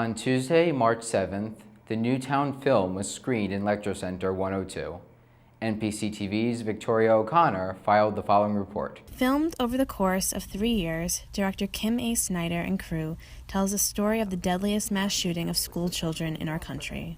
On Tuesday, March 7th, the Newtown film was screened in Lecture Center 102. WNPC-TV's Victoria O'Connor filed the following report. Filmed over the course of 3 years, director Kim A. Snyder and crew tells the story of the deadliest mass shooting of school children in our country.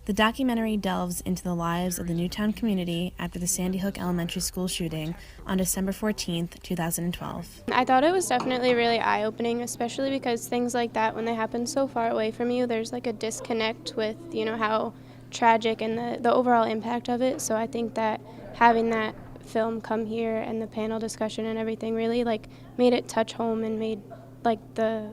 The documentary delves into the lives of the Newtown community after the Sandy Hook Elementary School shooting on December 14, 2012. I thought it was definitely really eye-opening, especially because things like that, when they happen so far away from you, there's like a disconnect with, how tragic and the overall impact of it. So I think that having that film come here and the panel discussion and everything really made it touch home and made the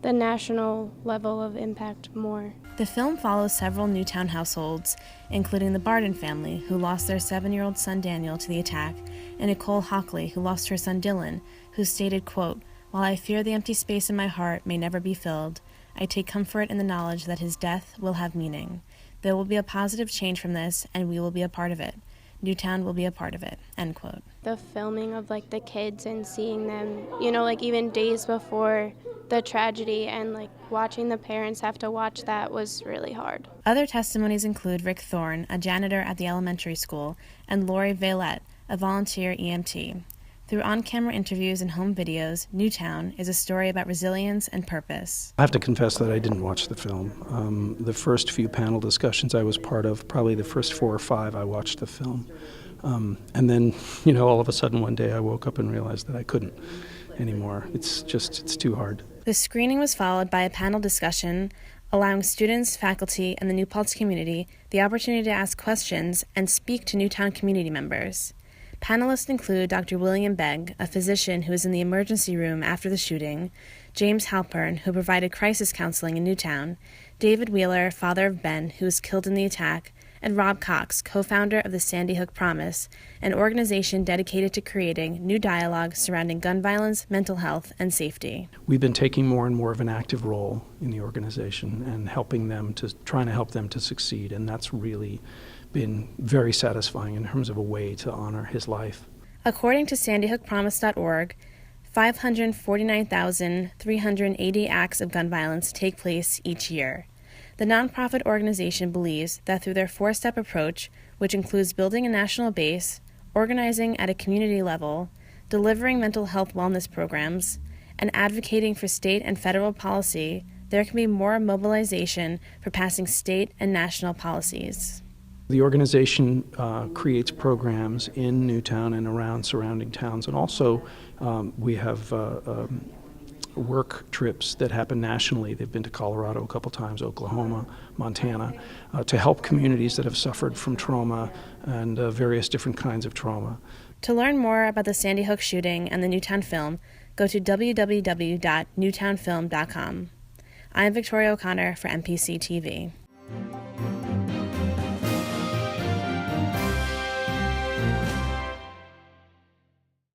national level of impact more. The film follows several Newtown households, including the Barden family, who lost their 7-year-old son Daniel to the attack, and Nicole Hockley, who lost her son Dylan, who stated, quote, "While I fear the empty space in my heart may never be filled, I take comfort in the knowledge that his death will have meaning. There will be a positive change from this, and we will be a part of it. Newtown will be a part of it," end quote. The filming of the kids and seeing them, even days before the tragedy and watching the parents have to watch that was really hard. Other testimonies include Rick Thorne, a janitor at the elementary school, and Lori Vailette, a volunteer EMT. Through on-camera interviews and home videos, Newtown is a story about resilience and purpose. I have to confess that I didn't watch the film. The first few panel discussions I was part of, probably the first 4 or 5, I watched the film. And then, all of a sudden one day I woke up and realized that I couldn't anymore. It's too hard. The screening was followed by a panel discussion, allowing students, faculty, and the New Paltz community the opportunity to ask questions and speak to Newtown community members. Panelists include Dr. William Begg, a physician who was in the emergency room after the shooting, James Halpern, who provided crisis counseling in Newtown, David Wheeler, father of Ben, who was killed in the attack, and Rob Cox, co-founder of the Sandy Hook Promise, an organization dedicated to creating new dialogue surrounding gun violence, mental health, and safety. We've been taking more and more of an active role in the organization and trying to help them to succeed, and that's really been very satisfying in terms of a way to honor his life. According to sandyhookpromise.org, 549,380 acts of gun violence take place each year. The nonprofit organization believes that through their 4-step approach, which includes building a national base, organizing at a community level, delivering mental health wellness programs, and advocating for state and federal policy, there can be more mobilization for passing state and national policies. The organization creates programs in Newtown and around surrounding towns, and also we have work trips that happen nationally. They've been to Colorado a couple times, Oklahoma, Montana, to help communities that have suffered from trauma and various different kinds of trauma. To learn more about the Sandy Hook shooting and the Newtown film, go to www.newtownfilm.com. I'm Victoria O'Connor for WNPC-TV.